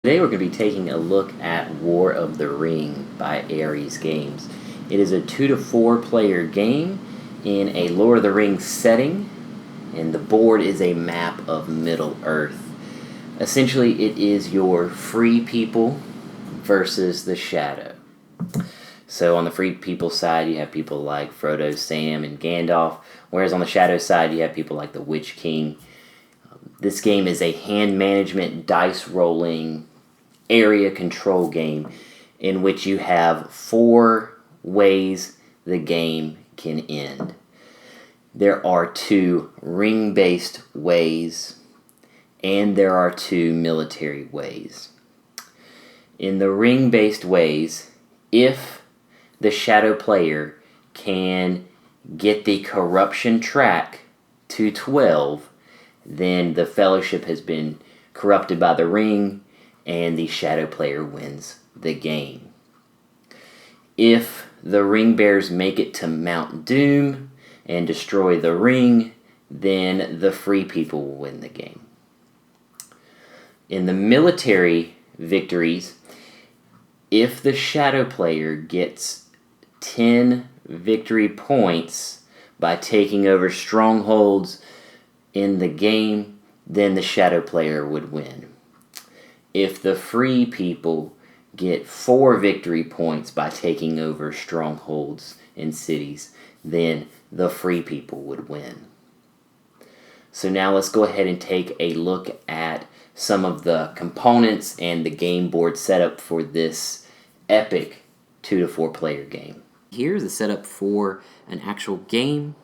Today we're going to be taking a look at War of the Ring by Ares Games. It is a 2 to 4 player game in a Lord of the Rings setting, and the board is a map of Middle Earth. Essentially, it is your free people versus the Shadow. So on the free people side, you have people like Frodo, Sam, and Gandalf, whereas on the Shadow side, you have people like the Witch King. This game is a hand management, dice rolling, area control game in which you have 4 ways the game can end. There are 2 ring-based ways, and there are 2 military ways. In the ring-based ways, if the Shadow player can get the corruption track to 12, then the Fellowship has been corrupted by the ring, and the Shadow player wins the game. If the ring bears make it to Mount Doom and destroy the ring, then the free people will win the game. In the military victories, if the Shadow player gets 10 victory points by taking over strongholds in the game, then the Shadow player would win. If the free people get 4 victory points by taking over strongholds in cities, then the free people would win. So now let's go ahead and take a look at some of the components and the game board setup for this epic 2 to 4 player game. Here's the setup for an actual game.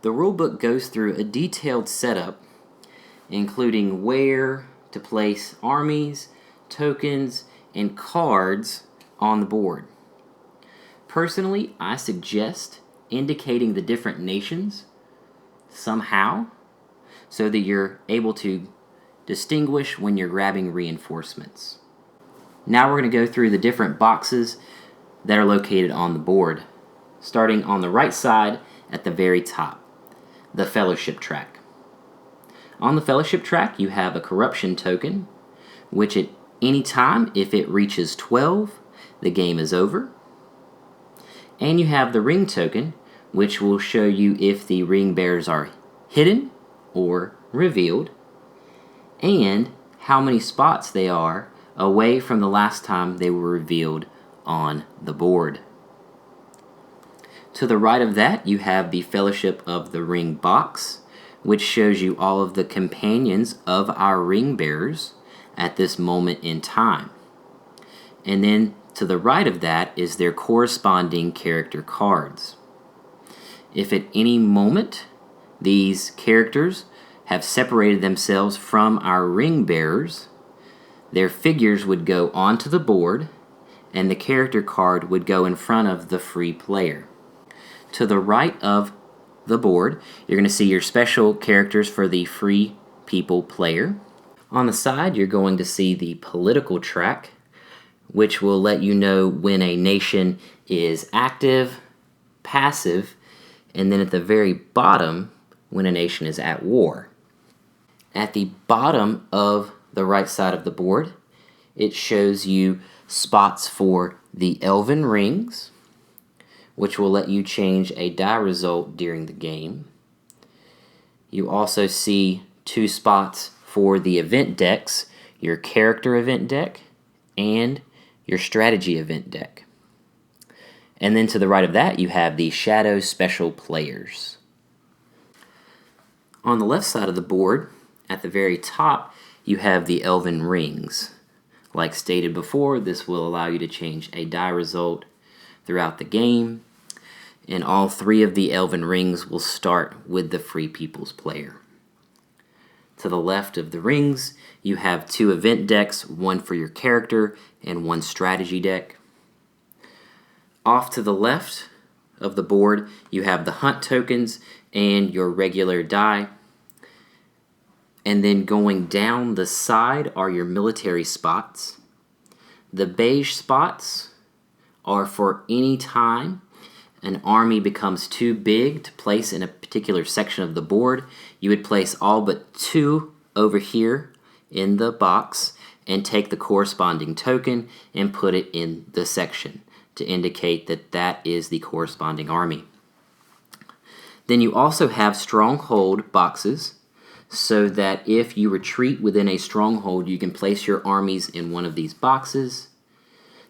The rulebook goes through a detailed setup, including where to place armies, tokens, and cards on the board. Personally, I suggest indicating the different nations somehow so that you're able to distinguish when you're grabbing reinforcements. Now we're going to go through the different boxes that are located on the board, starting on the right side at the very top, the Fellowship track. On the Fellowship track, you have a corruption token, which at any time, if it reaches 12, the game is over. And you have the ring token, which will show you if the ring bears are hidden or revealed, and how many spots they are away from the last time they were revealed on the board. To the right of that, you have the Fellowship of the Ring box, which shows you all of the companions of our ring bearers at this moment in time. And then to the right of that is their corresponding character cards. If at any moment these characters have separated themselves from our ring bearers, their figures would go onto the board and the character card would go in front of the free player. To the right of the board, you're going to see your special characters for the free people player. On the side, you're going to see the political track, which will let you know when a nation is active, passive, and then at the very bottom, when a nation is at war. At the bottom of the right side of the board, it shows you spots for the Elven Rings, which will let you change a die result during the game. You also see 2 spots for the event decks, your character event deck and your strategy event deck. And then to the right of that, you have the Shadow Special Players. On the left side of the board, at the very top, you have the Elven Rings. Like stated before, this will allow you to change a die result throughout the game, and all 3 of the Elven Rings will start with the Free People's player. To the left of the rings, you have 2 event decks, one for your character and one strategy deck. Off to the left of the board, you have the hunt tokens and your regular die. And then going down the side are your military spots. The beige spots are for any time an army becomes too big to place in a particular section of the board, you would place all but 2 over here in the box and take the corresponding token and put it in the section to indicate that that is the corresponding army. Then you also have stronghold boxes, so that if you retreat within a stronghold, you can place your armies in one of these boxes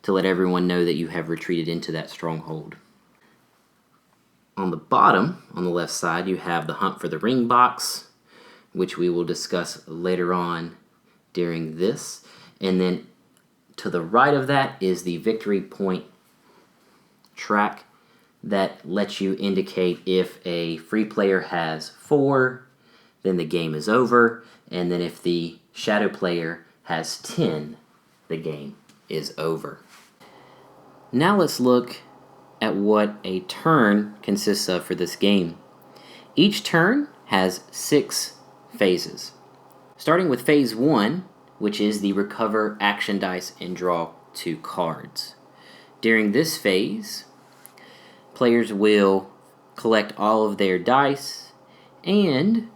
to let everyone know that you have retreated into that stronghold. On the bottom, on the left side, you have the Hunt for the Ring box, which we will discuss later on during this. And then to the right of that is the victory point track that lets you indicate if a free player has 4, then the game is over, and then if the shadow player has 10, the game is over. Now let's look at what a turn consists of for this game. Each turn has 6 phases. Starting with phase 1, which is the recover action dice and draw 2 cards. During this phase, players will collect all of their dice and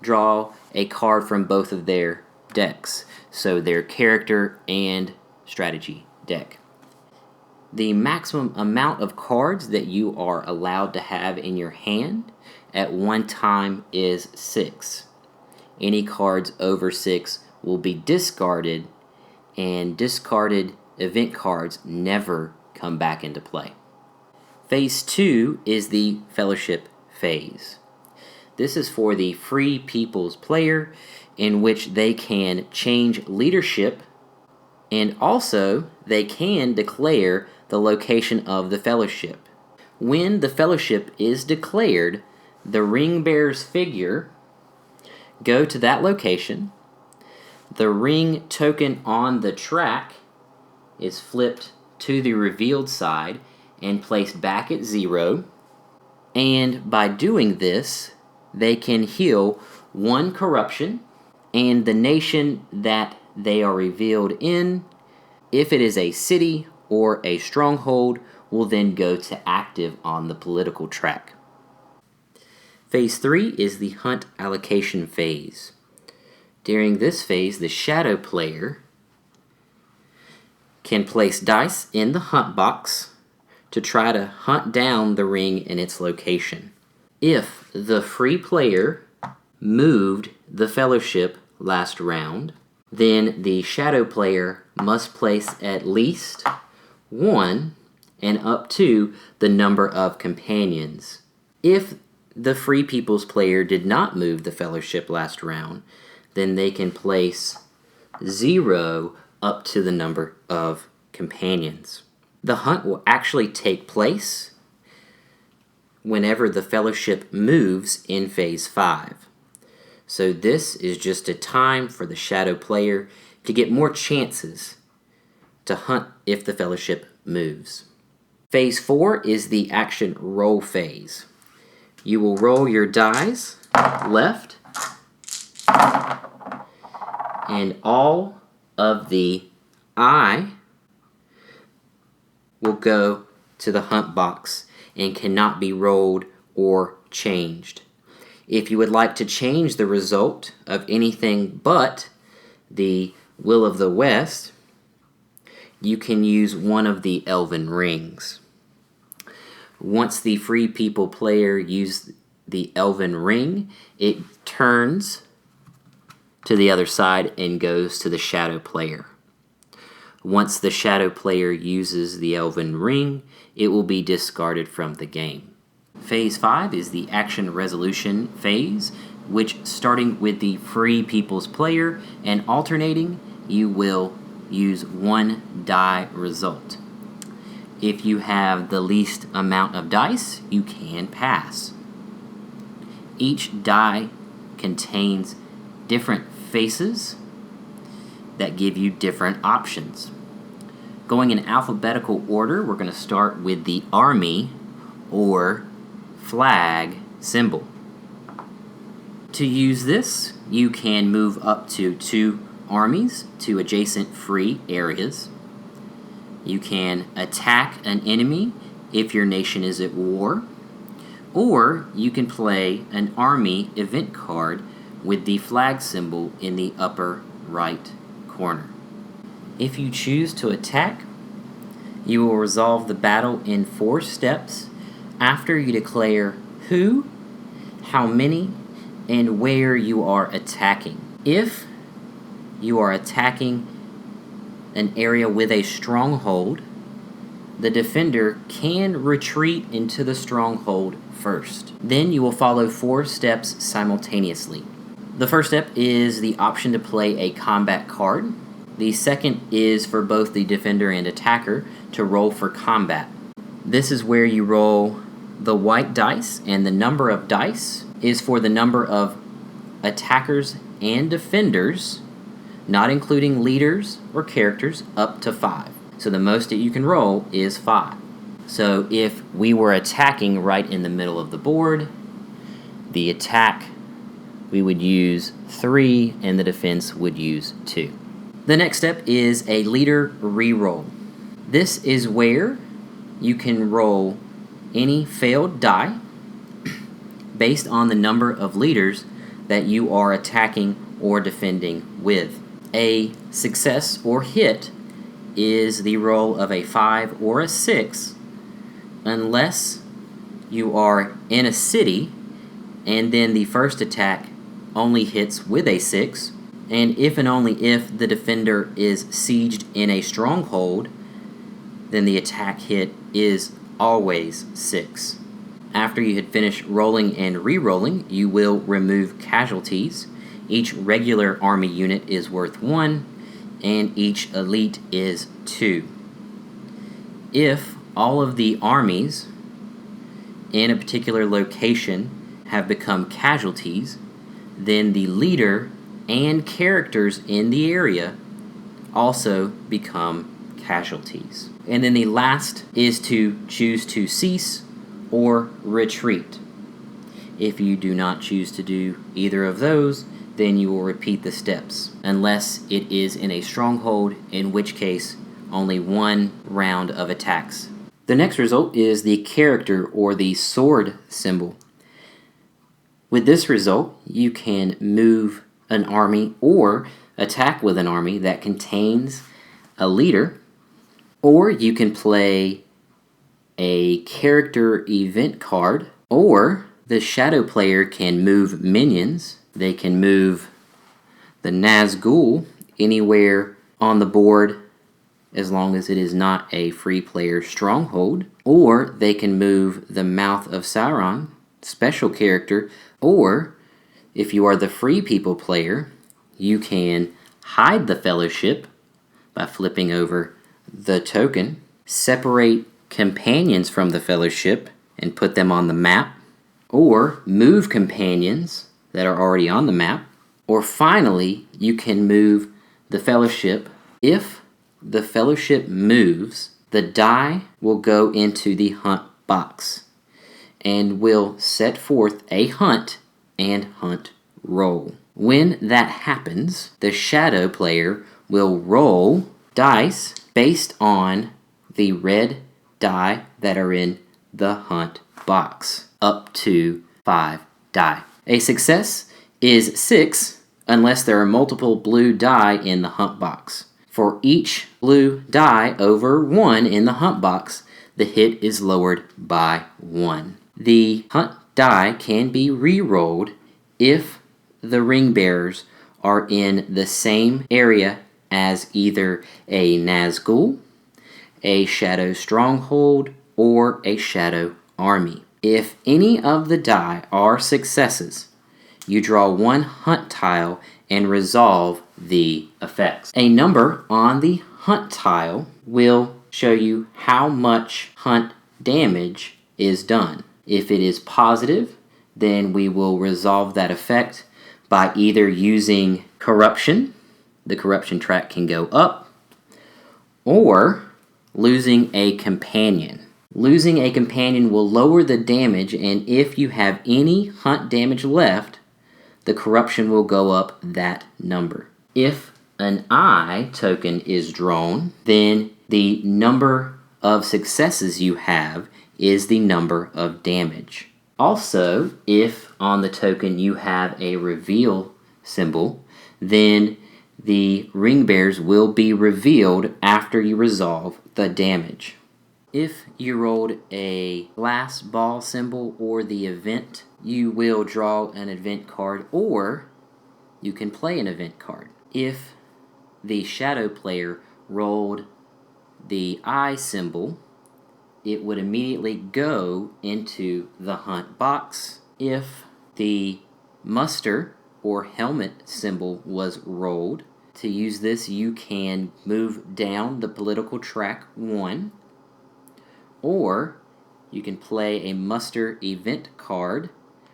draw a card from both of their decks, so their character and strategy deck. The maximum amount of cards that you are allowed to have in your hand at one time is 6. Any cards over 6 will be discarded, and discarded event cards never come back into play. Phase 2 is the Fellowship phase. This is for the Free People's player, in which they can change leadership, and also they can declare the location of the Fellowship. When the Fellowship is declared, the Ring Bearer's figure go to that location. The ring token on the track is flipped to the revealed side and placed back at 0. And by doing this, they can heal 1 corruption, and the nation that they are revealed in, if it is a city or a stronghold, will then go to active on the political track. Phase 3 is the Hunt allocation phase. During this phase, the shadow player can place dice in the hunt box to try to hunt down the ring in its location. If the free player moved the Fellowship last round, then the shadow player must place at least 1 and up to the number of companions. If the Free People's player did not move the Fellowship last round, then they can place 0 up to the number of companions. The hunt will actually take place whenever the Fellowship moves in Phase 5. So this is just a time for the shadow player to get more chances to hunt if the Fellowship moves. Phase 4 is the action roll phase. You will roll your dice left, and all of the I will go to the hunt box and cannot be rolled or changed. If you would like to change the result of anything but the Will of the West, you can use one of the Elven Rings. Once the Free People player uses the Elven Ring, it turns to the other side and goes to the Shadow player. Once the Shadow player uses the Elven Ring, it will be discarded from the game. Phase 5 is the Action Resolution phase, which, starting with the Free People's player and alternating, you will use 1 die result. If you have the least amount of dice, you can pass. Each die contains different faces that give you different options. Going in alphabetical order, we're going to start with the army or flag symbol. To use this, you can move up to 2 armies to adjacent free areas. You can attack an enemy if your nation is at war, or you can play an army event card with the flag symbol in the upper right corner. If you choose to attack, you will resolve the battle in 4 steps after you declare who, how many, and where you are attacking. If you are attacking an area with a stronghold, the defender can retreat into the stronghold first. Then you will follow 4 steps simultaneously. The first step is the option to play a combat card. The second is for both the defender and attacker to roll for combat. This is where you roll the white dice, and the number of dice is for the number of attackers and defenders, not including leaders or characters, up to 5. So the most that you can roll is 5. So if we were attacking right in the middle of the board, the attack we would use 3 and the defense would use 2. The next step is a leader reroll. This is where you can roll any failed die based on the number of leaders that you are attacking or defending with. A success or hit is the roll of a 5 or a 6 unless you are in a city and then the first attack only hits with a 6, and if and only if the defender is sieged in a stronghold, then the attack hit is always 6. After you had finished rolling and re-rolling, you will remove casualties. Each regular army unit is worth 1, and each elite is 2. If all of the armies in a particular location have become casualties, then the leader and characters in the area also become casualties. And then the last is to choose to cease or retreat. If you do not choose to do either of those, then you will repeat the steps, unless it is in a stronghold, in which case only 1 round of attacks. The next result is the character or the sword symbol. With this result, you can move an army or attack with an army that contains a leader, or you can play a character event card, or the shadow player can move minions. They can move the Nazgul anywhere on the board as long as it is not a free player stronghold, or they can move the Mouth of Sauron, special character, or if you are the free people player, you can hide the Fellowship by flipping over the token, separate companions from the Fellowship and put them on the map, or move companions that are already on the map, or finally, you can move the Fellowship. If the Fellowship moves, the die will go into the hunt box and will set forth a hunt and hunt roll. When that happens, the shadow player will roll dice based on the red die that are in the hunt box, up to 5 die. A success is 6 unless there are multiple blue die in the hunt box. For each blue die over 1 in the hunt box, the hit is lowered by 1. The hunt die can be re-rolled if the ring bearers are in the same area as either a Nazgul, a shadow stronghold, or a shadow army. If any of the die are successes, you draw 1 hunt tile and resolve the effects. A number on the hunt tile will show you how much hunt damage is done. If it is positive, then we will resolve that effect by either using corruption, the corruption track can go up, or losing a companion. Losing a companion will lower the damage, and if you have any hunt damage left, the corruption will go up that number. If an eye token is drawn, then the number of successes you have is the number of damage. Also, if on the token you have a reveal symbol, then the ring bears will be revealed after you resolve the damage. If you rolled a glass ball symbol or the event, you will draw an event card, or you can play an event card. If the shadow player rolled the eye symbol, it would immediately go into the hunt box. If the muster or helmet symbol was rolled, to use this you can move down the political track 1, or you can play a muster event card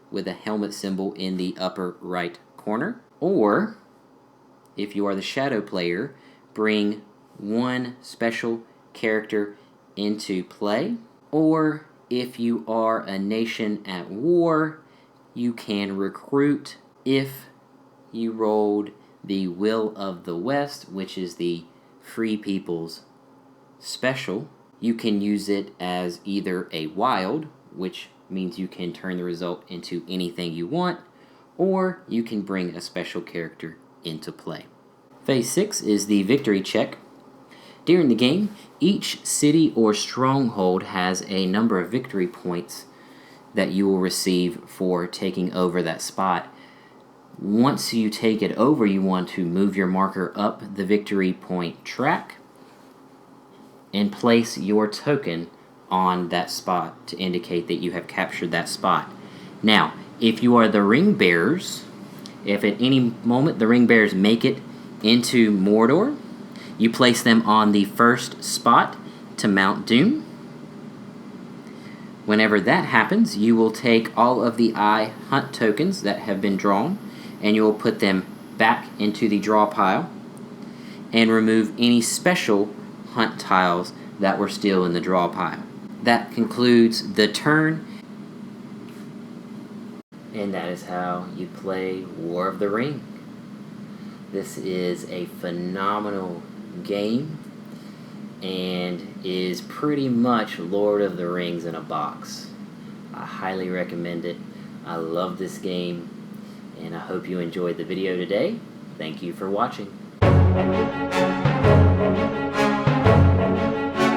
with a helmet symbol in the upper right corner, or if you are the shadow player, bring one special character into play, or if you are a nation at war, you can recruit. If you rolled the Will of the West, which is the Free People's special, you can use it as either a wild, which means you can turn the result into anything you want, or you can bring a special character into play. Phase 6 is the victory check. During the game, each city or stronghold has a number of victory points that you will receive for taking over that spot. Once you take it over, you want to move your marker up the victory point track and place your token on that spot to indicate that you have captured that spot. Now, if you are the ring bearers, if at any moment the ring bearers make it into Mordor, you place them on the first spot to Mount Doom. Whenever that happens, you will take all of the eye hunt tokens that have been drawn, and you will put them back into the draw pile and remove any special hunt tiles that were still in the draw pile. That concludes the turn, and that is how you play War of the Ring. This is a phenomenal game and is pretty much Lord of the Rings in a box. I highly recommend it. I love this game, and I hope you enjoyed the video today. Thank you for watching.